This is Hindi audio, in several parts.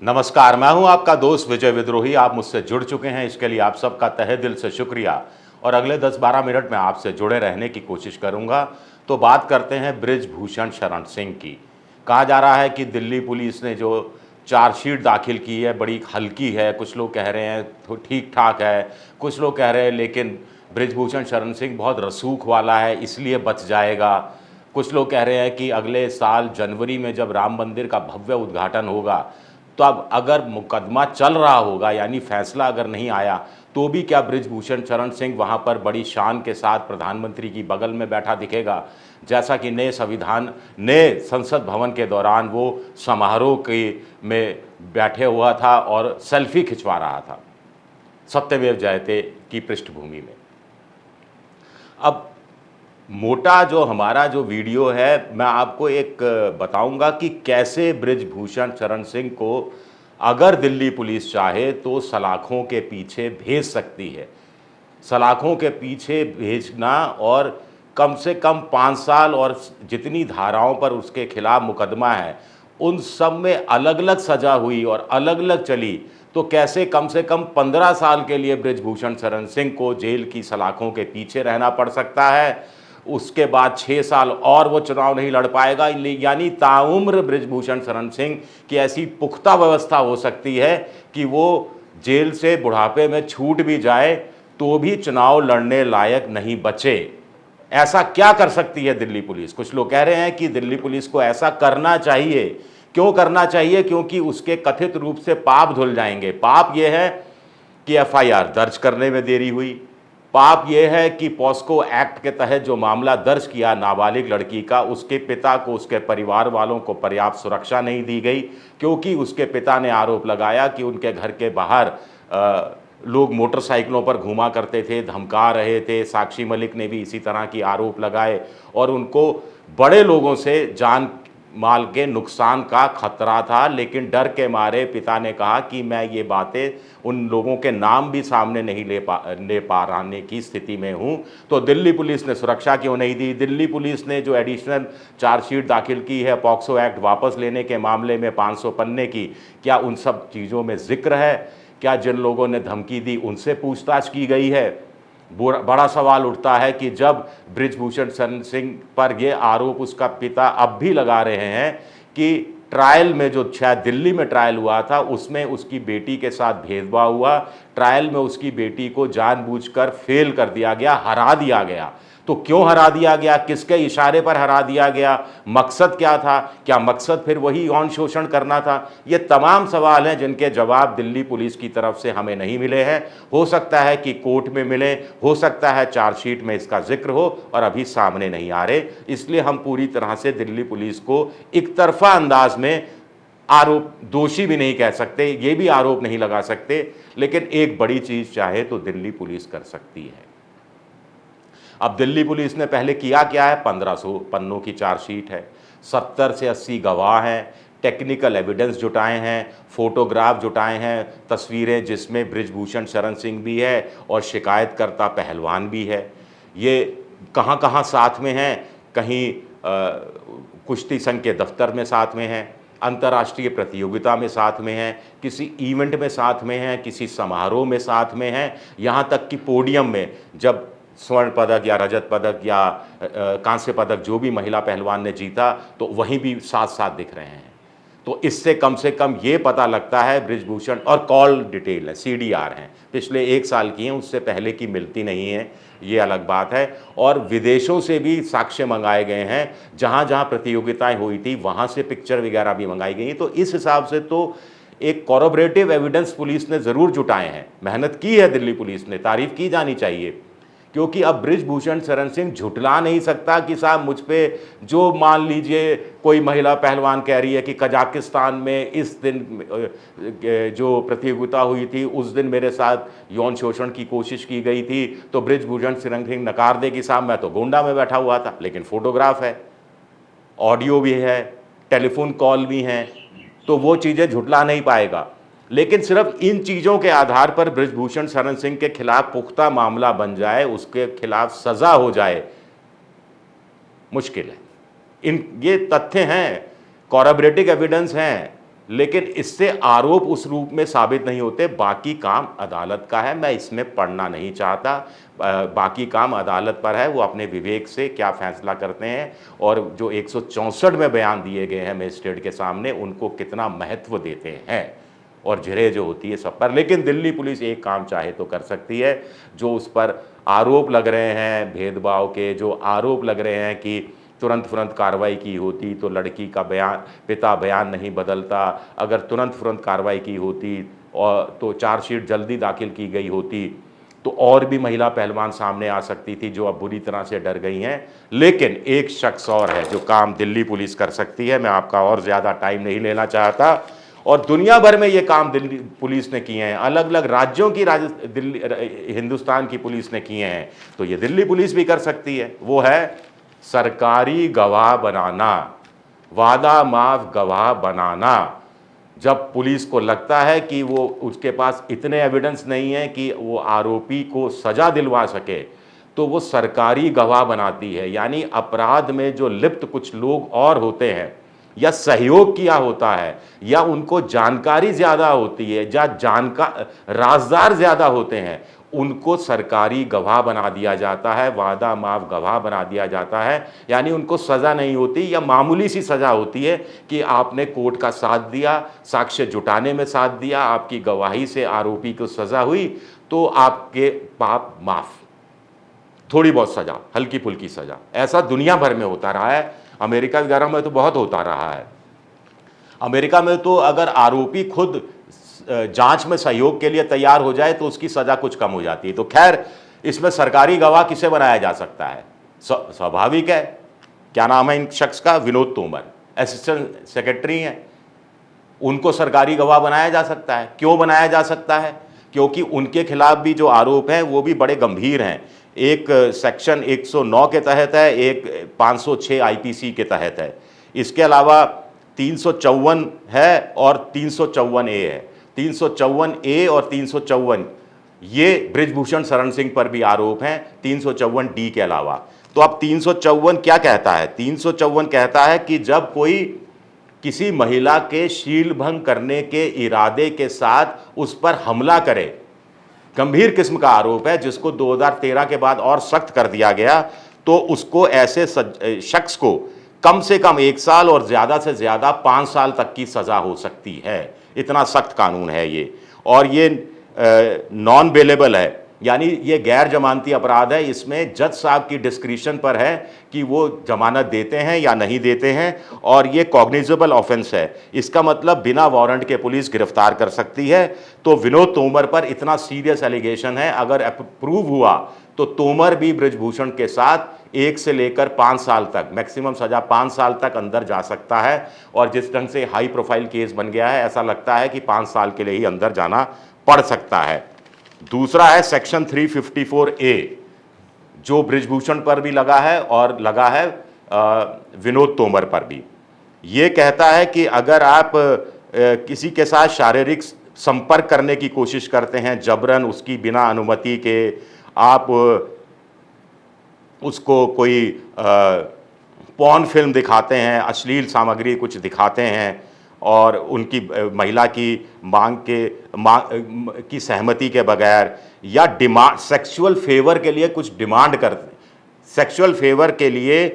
नमस्कार, मैं हूं आपका दोस्त विजय विद्रोही। आप मुझसे जुड़ चुके हैं, इसके लिए आप सबका तहे दिल से शुक्रिया। और अगले 10-12 मिनट में आपसे जुड़े रहने की कोशिश करूंगा। तो बात करते हैं बृजभूषण शरण सिंह की। कहा जा रहा है कि दिल्ली पुलिस ने जो चार्जशीट दाखिल की है बड़ी हल्की है, कुछ लोग कह रहे हैं तो ठीक ठाक है, कुछ लोग कह रहे हैं लेकिन बृजभूषण शरण सिंह बहुत रसूख वाला है इसलिए बच जाएगा। कुछ लोग कह रहे हैं कि अगले साल जनवरी में जब राम मंदिर का भव्य उद्घाटन होगा, तो अब अगर मुकदमा चल रहा होगा यानी फैसला अगर नहीं आया, तो भी क्या बृजभूषण शरण सिंह वहाँ पर बड़ी शान के साथ प्रधानमंत्री की बगल में बैठा दिखेगा, जैसा कि नए संसद भवन के दौरान वो समारोह के में बैठे हुआ था और सेल्फी खिंचवा रहा था सत्यमेव जयते की पृष्ठभूमि में। अब मोटा जो हमारा जो वीडियो है, मैं आपको एक बताऊंगा कि कैसे बृजभूषण शरण सिंह को अगर दिल्ली पुलिस चाहे तो सलाखों के पीछे भेज सकती है। सलाखों के पीछे भेजना और कम से कम 5 साल और जितनी धाराओं पर उसके खिलाफ मुकदमा है, उन सब में अलग अलग सज़ा हुई और अलग अलग चली, तो कैसे कम से कम 15 साल के लिए बृजभूषण शरण सिंह को जेल की सलाखों के पीछे रहना पड़ सकता है। उसके बाद 6 साल और वो चुनाव नहीं लड़ पाएगा, यानी ताउम्र बृजभूषण शरण सिंह की ऐसी पुख्ता व्यवस्था हो सकती है कि वो जेल से बुढ़ापे में छूट भी जाए तो भी चुनाव लड़ने लायक नहीं बचे। ऐसा क्या कर सकती है दिल्ली पुलिस? कुछ लोग कह रहे हैं कि दिल्ली पुलिस को ऐसा करना चाहिए। क्यों करना चाहिए? क्योंकि उसके कथित रूप से पाप धुल जाएंगे। पाप यह है कि एफआईआर दर्ज करने में देरी हुई, पाप यह है कि पॉस्को एक्ट के तहत जो मामला दर्ज किया नाबालिग लड़की का, उसके पिता को, उसके परिवार वालों को पर्याप्त सुरक्षा नहीं दी गई, क्योंकि उसके पिता ने आरोप लगाया कि उनके घर के बाहर लोग मोटरसाइकिलों पर घूमा करते थे, धमका रहे थे। साक्षी मलिक ने भी इसी तरह की आरोप लगाए और उनको बड़े लोगों से जान माल के नुकसान का खतरा था, लेकिन डर के मारे पिता ने कहा कि मैं ये बातें, उन लोगों के नाम भी सामने नहीं ले पाने की स्थिति में हूँ। तो दिल्ली पुलिस ने सुरक्षा क्यों नहीं दी? दिल्ली पुलिस ने जो एडिशनल चार्जशीट दाखिल की है पॉक्सो एक्ट वापस लेने के मामले में 500 पन्ने की, क्या उन सब चीज़ों में जिक्र है? क्या जिन लोगों ने धमकी दी उनसे पूछताछ की गई है? बड़ा सवाल उठता है कि जब बृजभूषण शरण सिंह पर यह आरोप उसका पिता अब भी लगा रहे हैं कि ट्रायल में, जो शायद दिल्ली में ट्रायल हुआ था, उसमें उसकी बेटी के साथ भेदभाव हुआ, ट्रायल में उसकी बेटी को जानबूझकर फेल कर दिया गया, हरा दिया गया। तो क्यों हरा दिया गया? किसके इशारे पर हरा दिया गया? मकसद क्या था? क्या मकसद फिर वही यौन शोषण करना था? ये तमाम सवाल हैं जिनके जवाब दिल्ली पुलिस की तरफ से हमें नहीं मिले हैं। हो सकता है कि कोर्ट में मिले, हो सकता है चार्जशीट में इसका जिक्र हो, और अभी सामने नहीं आ रहे। इसलिए हम पूरी तरह से दिल्ली पुलिस को एक तरफा अंदाज में आरोप, दोषी भी नहीं कह सकते, ये भी आरोप नहीं लगा सकते, लेकिन एक बड़ी चीज़ चाहे तो दिल्ली पुलिस कर सकती है। अब दिल्ली पुलिस ने पहले किया क्या है? 1500 पन्नों की चार्जशीट है, 70 से 80 गवाह हैं, टेक्निकल एविडेंस जुटाए हैं, फोटोग्राफ जुटाए हैं, तस्वीरें जिसमें बृजभूषण शरण सिंह भी है और शिकायतकर्ता पहलवान भी है। ये कहाँ कहाँ साथ में हैं? कहीं कुश्ती संघ के दफ्तर में साथ में हैं, अंतर्राष्ट्रीय प्रतियोगिता में साथ में हैं, किसी इवेंट में साथ में हैं, किसी समारोह में साथ में हैं, यहाँ तक कि पोडियम में जब स्वर्ण पदक या रजत पदक या कांस्य पदक जो भी महिला पहलवान ने जीता, तो वहीं भी साथ साथ दिख रहे हैं। तो इससे कम से कम ये पता लगता है बृजभूषण, और कॉल डिटेल है, सीडीआर हैं, पिछले 1 साल की हैं, उससे पहले की मिलती नहीं है, ये अलग बात है। और विदेशों से भी साक्ष्य मंगाए गए हैं, जहाँ जहाँ प्रतियोगिताएं हुई थी वहाँ से पिक्चर वगैरह भी मंगाई गई। तो इस हिसाब से तो एक कॉरोबरेटिव एविडेंस पुलिस ने ज़रूर जुटाए हैं, मेहनत की है दिल्ली पुलिस ने, तारीफ़ की जानी चाहिए। क्योंकि अब बृजभूषण शरण सिंह झुठला नहीं सकता कि साहब मुझ पे, जो मान लीजिए कोई महिला पहलवान कह रही है कि कजाकिस्तान में इस दिन जो प्रतियोगिता हुई थी उस दिन मेरे साथ यौन शोषण की कोशिश की गई थी, तो बृजभूषण शरण सिंह नकार दे कि साहब मैं तो गोंडा में बैठा हुआ था। लेकिन फोटोग्राफ है, ऑडियो भी है, टेलीफोन कॉल भी हैं, तो वो चीज़ें झुठला नहीं पाएगा। लेकिन सिर्फ इन चीज़ों के आधार पर बृजभूषण शरण सिंह के खिलाफ पुख्ता मामला बन जाए, उसके खिलाफ सज़ा हो जाए, मुश्किल है। ये तथ्य हैं, कॉरबोरेटिव एविडेंस हैं, लेकिन इससे आरोप उस रूप में साबित नहीं होते। बाकी काम अदालत का है, मैं इसमें पढ़ना नहीं चाहता। बाकी काम अदालत पर है, वो अपने विवेक से क्या फैसला करते हैं और जो 164 में बयान दिए गए हैं मजिस्ट्रेट के सामने उनको कितना महत्व देते हैं और झिरे जो होती है सब पर। लेकिन दिल्ली पुलिस एक काम चाहे तो कर सकती है। जो उस पर आरोप लग रहे हैं भेदभाव के, जो आरोप लग रहे हैं कि तुरंत कार्रवाई की होती तो लड़की का पिता बयान नहीं बदलता, अगर तुरंत कार्रवाई की होती और तो चार्जशीट जल्दी दाखिल की गई होती तो और भी महिला पहलवान सामने आ सकती थी जो अब बुरी तरह से डर गई हैं। लेकिन एक शख्स और है जो काम दिल्ली पुलिस कर सकती है। मैं आपका और ज़्यादा टाइम नहीं लेना चाहता। और दुनिया भर में ये काम दिल्ली पुलिस ने किए हैं, अलग अलग राज्यों की हिंदुस्तान की पुलिस ने किए हैं, तो ये दिल्ली पुलिस भी कर सकती है। वो है सरकारी गवाह बनाना, वादा माफ गवाह बनाना। जब पुलिस को लगता है कि वो उसके पास इतने एविडेंस नहीं है कि वो आरोपी को सजा दिलवा सके, तो वो सरकारी गवाह बनाती है। यानी अपराध में जो लिप्त कुछ लोग और होते हैं या सहयोग किया होता है या उनको जानकारी ज़्यादा होती है या राजदार ज़्यादा होते हैं, उनको सरकारी गवाह बना दिया जाता है, वादा माफ गवाह बना दिया जाता है। यानी उनको सज़ा नहीं होती या मामूली सी सज़ा होती है कि आपने कोर्ट का साथ दिया, साक्ष्य जुटाने में साथ दिया, आपकी गवाही से आरोपी को सज़ा हुई तो आपके पाप माफ, थोड़ी बहुत सज़ा, हल्की फुल्की सज़ा। ऐसा दुनिया भर में होता रहा है, अमेरिका वगैरह में तो बहुत होता रहा है। अमेरिका में तो अगर आरोपी खुद जांच में सहयोग के लिए तैयार हो जाए तो उसकी सजा कुछ कम हो जाती है। तो खैर, इसमें सरकारी गवाह किसे बनाया जा सकता है? स्वाभाविक है, क्या नाम है इन शख्स का? विनोद तोमर, असिस्टेंट सेक्रेटरी हैं, उनको सरकारी गवाह बनाया जा सकता है। क्यों बनाया जा सकता है? क्योंकि उनके खिलाफ भी जो आरोप हैं वो भी बड़े गंभीर हैं। एक सेक्शन 109 के तहत है, एक 506 आईपीसी के तहत है। इसके अलावा 354 है और 354 ए है। 354 ए और 354 ये बृजभूषण शरण सिंह पर भी आरोप हैं, 354 डी के अलावा। तो अब 354 क्या कहता है? 354 कहता है कि जब कोई किसी महिला के शील भंग करने के इरादे के साथ उस पर हमला करे, गंभीर किस्म का आरोप है जिसको 2013 के बाद और सख्त कर दिया गया, तो उसको ऐसे शख्स को कम से कम 1 साल और ज़्यादा से ज़्यादा 5 साल तक की सज़ा हो सकती है। इतना सख्त कानून है ये। और ये नॉन बेलेबल है, यानी ये गैर जमानती अपराध है। इसमें जज साहब की डिस्क्रिशन पर है कि वो जमानत देते हैं या नहीं देते हैं, और ये कॉग्निजेबल ऑफेंस है। इसका मतलब बिना वारंट के पुलिस गिरफ्तार कर सकती है। तो विनोद तोमर पर इतना सीरियस एलिगेशन है, अगर प्रूव हुआ तो तोमर भी बृजभूषण के साथ 1 से लेकर 5 साल तक, मैक्सिमम सजा 5 साल तक अंदर जा सकता है। और जिस ढंग से हाई प्रोफाइल केस बन गया है, ऐसा लगता है कि 5 साल के लिए ही अंदर जाना पड़ सकता है। दूसरा है सेक्शन 354 ए, जो बृजभूषण पर भी लगा है और लगा है विनोद तोमर पर भी। ये कहता है कि अगर आप किसी के साथ शारीरिक संपर्क करने की कोशिश करते हैं जबरन, उसकी बिना अनुमति के, आप उसको कोई पॉर्न फिल्म दिखाते हैं, अश्लील सामग्री कुछ दिखाते हैं और उनकी महिला की मांग की सहमति के बगैर, या डिमांड सेक्सुअल फेवर के लिए कुछ डिमांड करते, सेक्सुअल फेवर के लिए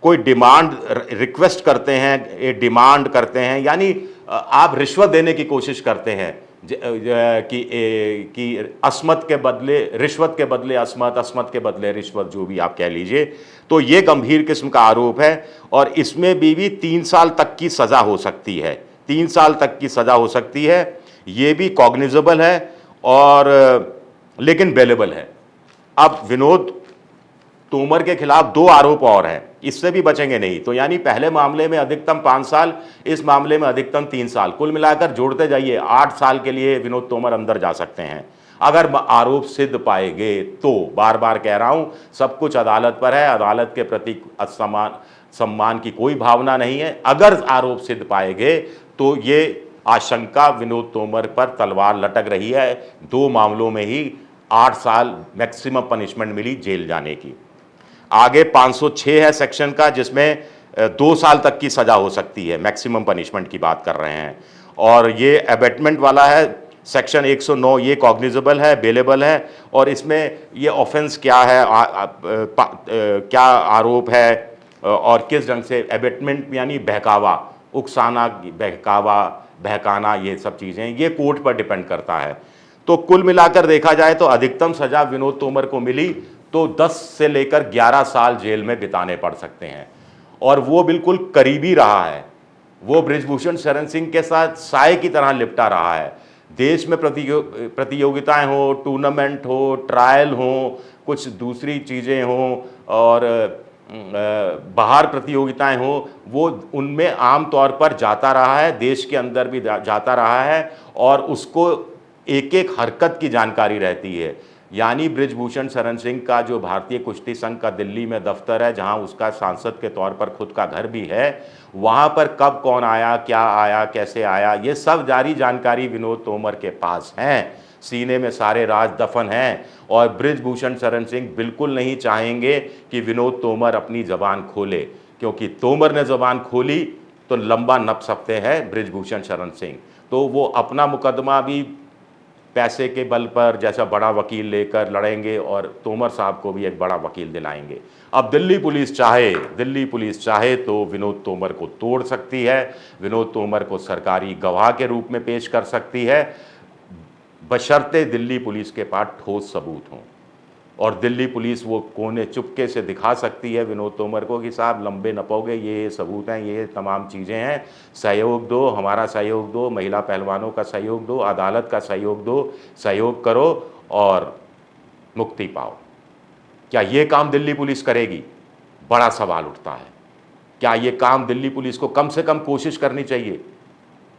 कोई डिमांड रिक्वेस्ट करते हैं, डिमांड करते हैं, यानी आप रिश्वत देने की कोशिश करते हैं कि अस्मत के बदले रिश्वत के बदले अस्मत, अस्मत के बदले रिश्वत, जो भी आप कह लीजिए। तो ये गंभीर किस्म का आरोप है और इसमें भी 3 साल तक की सज़ा हो सकती है। 3 साल तक की सज़ा हो सकती है। ये भी कॉग्निजेबल है और लेकिन बेलेबल है। अब विनोद तोमर के खिलाफ 2 आरोप और हैं, इससे भी बचेंगे नहीं। तो यानी पहले मामले में अधिकतम 5 साल, इस मामले में अधिकतम 3 साल, कुल मिलाकर जोड़ते जाइए 8 साल के लिए विनोद तोमर अंदर जा सकते हैं अगर आरोप सिद्ध पाए गए तो। बार बार कह रहा हूं, सब कुछ अदालत पर है, अदालत के प्रति सम्मान की कोई भावना नहीं है। अगर आरोप सिद्ध पाए गए तो ये आशंका विनोद तोमर पर तलवार लटक रही है। 2 मामलों में ही 8 साल मैक्सिमम पनिशमेंट मिली जेल जाने की। आगे 506 है सेक्शन का, जिसमें 2 साल तक की सज़ा हो सकती है, मैक्सिमम पनिशमेंट की बात कर रहे हैं। और ये अबेटमेंट वाला है, सेक्शन 109, ये कॉग्निजेबल है, बेलेबल है, और इसमें ये ऑफेंस क्या है, क्या आरोप है, और किस ढंग से अबेटमेंट यानी बहकावा, उकसाना, बहकावा, बहकाना, ये सब चीज़ें ये कोर्ट पर डिपेंड करता है। तो कुल मिलाकर देखा जाए तो अधिकतम सज़ा विनोद तोमर को मिली तो 10 से लेकर 11 साल जेल में बिताने पड़ सकते हैं, और वो बिल्कुल करीबी रहा है। वो बृजभूषण शरण सिंह के साथ साए की तरह लिपटा रहा है। देश में प्रतियोगिताएं हो, टूर्नामेंट हो, ट्रायल हो, कुछ दूसरी चीज़ें हों, और बाहर प्रतियोगिताएं हो, वो उनमें आम तौर पर जाता रहा है, देश के अंदर भी जाता रहा है, और उसको एक एक हरकत की जानकारी रहती है। यानी बृजभूषण शरण सिंह का जो भारतीय कुश्ती संघ का दिल्ली में दफ्तर है, जहां उसका सांसद के तौर पर खुद का घर भी है, वहां पर कब कौन आया, क्या आया, कैसे आया, ये सब जारी जानकारी विनोद तोमर के पास हैं। सीने में सारे राज दफन हैं, और बृजभूषण शरण सिंह बिल्कुल नहीं चाहेंगे कि विनोद तोमर अपनी ज़बान खोले, क्योंकि तोमर ने ज़बान खोली तो लंबा नप सकते हैं बृजभूषण शरण सिंह। तो वो अपना मुकदमा भी पैसे के बल पर जैसा बड़ा वकील लेकर लड़ेंगे, और तोमर साहब को भी एक बड़ा वकील दिलाएंगे। अब दिल्ली पुलिस चाहे तो विनोद तोमर को तोड़ सकती है, विनोद तोमर को सरकारी गवाह के रूप में पेश कर सकती है, बशर्ते दिल्ली पुलिस के पास ठोस सबूत हों। और दिल्ली पुलिस वो कोने चुपके से दिखा सकती है विनोद तोमर को कि साहब लंबे नपोगे, ये सबूत हैं, ये तमाम चीज़ें हैं, सहयोग दो, हमारा सहयोग दो, महिला पहलवानों का सहयोग दो, अदालत का सहयोग दो, सहयोग करो और मुक्ति पाओ। क्या ये काम दिल्ली पुलिस करेगी? बड़ा सवाल उठता है। क्या ये काम दिल्ली पुलिस को कम से कम कोशिश करनी चाहिए?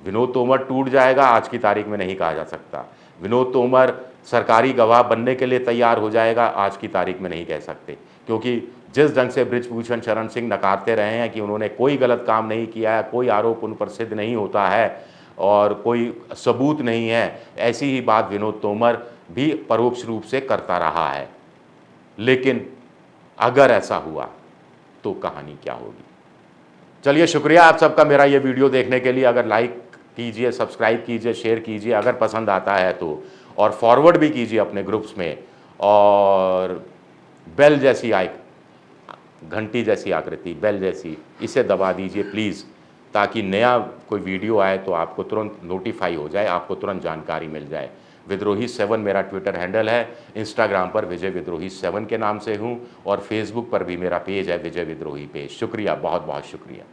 विनोद तोमर टूट जाएगा आज की तारीख में नहीं कहा जा सकता। विनोद तोमर सरकारी गवाह बनने के लिए तैयार हो जाएगा आज की तारीख में नहीं कह सकते, क्योंकि जिस ढंग से बृजभूषण शरण सिंह नकारते रहे हैं कि उन्होंने कोई गलत काम नहीं किया है, कोई आरोप उन पर सिद्ध नहीं होता है और कोई सबूत नहीं है, ऐसी ही बात विनोद तोमर भी परोक्ष रूप से करता रहा है। लेकिन अगर ऐसा हुआ तो कहानी क्या होगी? चलिए, शुक्रिया आप सबका मेरा ये वीडियो देखने के लिए। अगर लाइक कीजिए, सब्सक्राइब कीजिए, शेयर कीजिए अगर पसंद आता है तो, और फॉरवर्ड भी कीजिए अपने ग्रुप्स में, और बेल जैसी घंटी जैसी आकृति, बेल जैसी, इसे दबा दीजिए प्लीज़, ताकि नया कोई वीडियो आए तो आपको तुरंत नोटिफाई हो जाए, आपको तुरंत जानकारी मिल जाए। विद्रोही 7 मेरा ट्विटर हैंडल है, इंस्टाग्राम पर विजय विद्रोही 7 के नाम से हूँ, और फेसबुक पर भी मेरा पेज है विजय विद्रोही पेज। शुक्रिया, बहुत बहुत शुक्रिया।